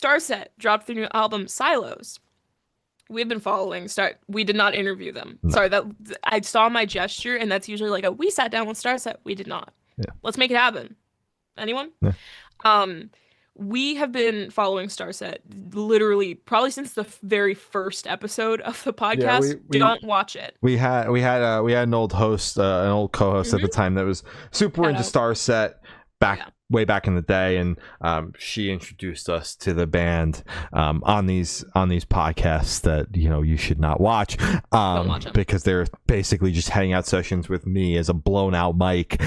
STARSET dropped their new album SILOS. We've been following Star. We did not interview them. No. Sorry, that I saw my gesture, and that's usually like a we sat down with STARSET. We did not. Yeah. Let's make it happen. Anyone? Yeah. Um, we have been following STARSET literally probably since the very first episode of the Yeah, podcast. Don't watch it. we had an old host, an old co-host at the Hmm. time that was super Shout into out. Starset back Yeah. way back in the day, and she introduced us to the band on these podcasts that you should not watch, Don't watch them. because they're basically just hangout sessions with me as a blown out mic,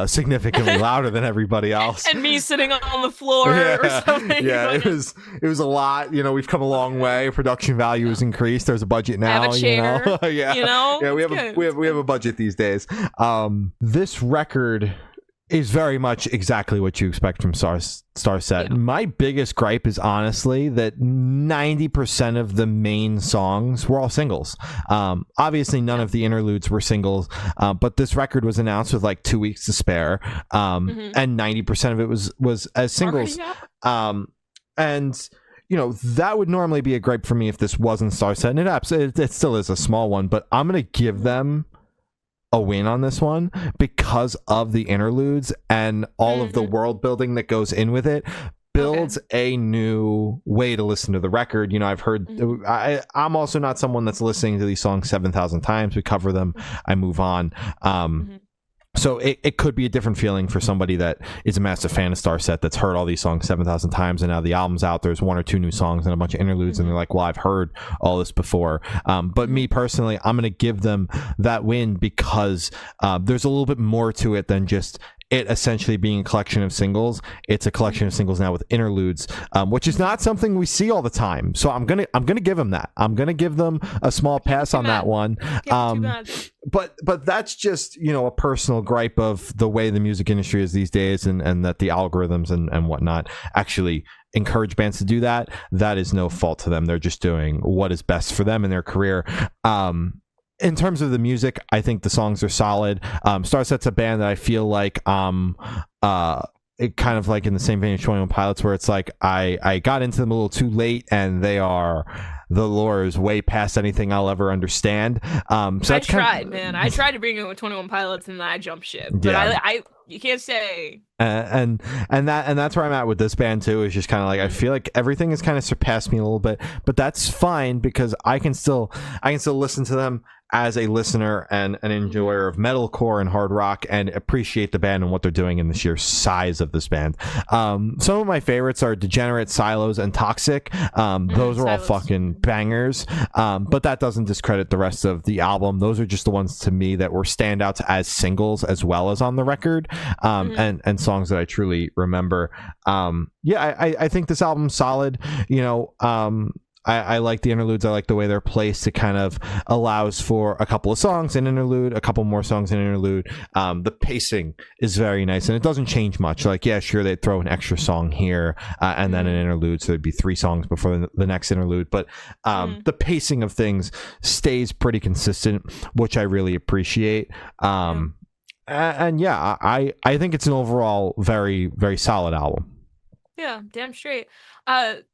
significantly louder than everybody else. And me sitting on the floor or something. Yeah, it was a lot. We've come a long way. Production value has increased. There's a budget I have now. a chair. Yeah, yeah. We It's have a good. we have a budget these days. This record is very much exactly what you expect from Starset. Yeah. My biggest gripe is honestly that 90% of the main songs were all singles. Obviously, none of the interludes were singles, but this record was announced with like 2 weeks to spare, and 90% of it was as singles. Already out? And that would normally be a gripe for me if this wasn't Starset, and it still is a small one, but I'm gonna give them a win on this one because of the interludes and all of the world building that goes in with it. Builds a new way to listen to the record. I've heard I'm also not someone that's listening to these songs 7,000 times. We cover them, I move on. So it could be a different feeling for somebody that is a massive fan of Starset that's heard all these songs 7,000 times, and now the album's out, there's one or two new songs and a bunch of interludes, and they're like, well, I've heard all this before. But me personally, I'm going to give them that win because there's a little bit more to it than just it essentially being a collection of singles. It's a collection of singles now with interludes, which is not something we see all the time. So I'm gonna give them that. I'm gonna give them a small pass on that one. Too bad. But that's just a personal gripe of the way the music industry is these days, and that the algorithms and whatnot actually encourage bands to do that. That is no fault to them. They're just doing what is best for them in their career. In terms of the music, I think the songs are solid. Starset's a band that I feel like it kind of like in the same vein as 21 Pilots, where it's like I got into them a little too late, and the lore is way past anything I'll ever understand. So I tried, man. I tried to bring it with 21 Pilots, and then I jumped ship. But Yeah. I you can't say. And that's where I'm at with this band too. Is just kind of like I feel like everything has kind of surpassed me a little bit, but that's fine because I can still listen to them as a listener and an enjoyer of metalcore and hard rock, and appreciate the band and what they're doing in the sheer size of this band. Some of my favorites are Degenerate, Silos, and Toxic. Those are all Silos. fucking bangers, but that doesn't discredit the rest of the album. Those are just the ones to me that were standouts as singles as well as on the record, and songs that I truly remember. I think this album's solid. I like the interludes. I like the way they're placed. It kind of allows for a couple of songs in interlude, a couple more songs in interlude. The pacing is very nice, and it doesn't change much. Like, yeah, sure, they'd throw an extra song here and then an interlude, so there'd be 3 songs before the next interlude. But the pacing of things stays pretty consistent, which I really appreciate. And yeah, I think it's an overall very, very solid album. Yeah, damn straight.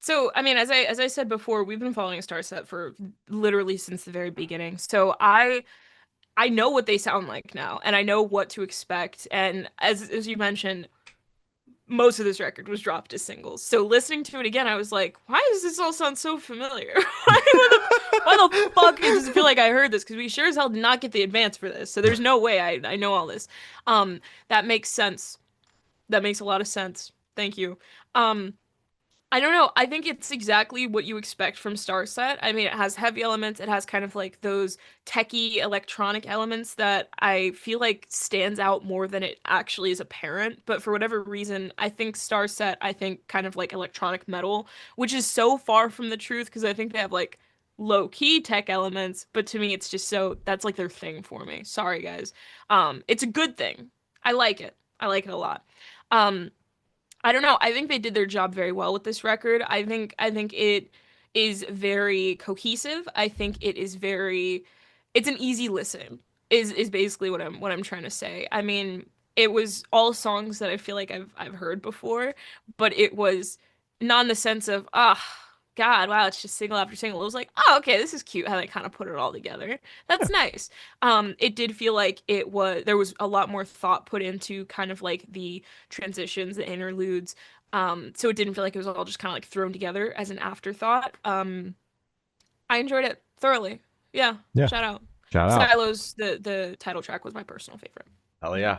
So I mean, as I said before, we've been following Starset for literally since the very beginning. So I know what they sound like now, and I know what to expect. And as you mentioned, most of this record was dropped as singles. So listening to it again, I was like, why does this all sound so familiar? Why the fuck does it feel like I heard this? Because we sure as hell did not get the advance for this. So there's no way I know all this. That makes sense. That makes a lot of sense. Thank you. I don't know. I think it's exactly what you expect from Starset. I mean, it has heavy elements. It has kind of like those techie electronic elements that I feel like stands out more than it actually is apparent. But for whatever reason, I think Starset, I think kind of like electronic metal, which is so far from the truth because I think they have like low-key tech elements, but to me it's just so that's like their thing for me. Sorry guys. It's a good thing. I like it. I like it a lot. I don't know. I think they did their job very well with this record. I think it is very cohesive. I think it is very it's an easy listen. Is basically what I'm trying to say. I mean, it was all songs that I feel like I've heard before, but it was not in the sense of, ah, God, wow, it's just single after single. It was like, oh, okay, this is cute how they kind of put it all together. Yeah. That's nice. It did feel like there was a lot more thought put into kind of like the transitions, the interludes. So it didn't feel like it was all just kind of like thrown together as an afterthought. I enjoyed it thoroughly. Yeah, Yeah. shout out. Shout out. Silos, the title track was my personal favorite. Hell yeah.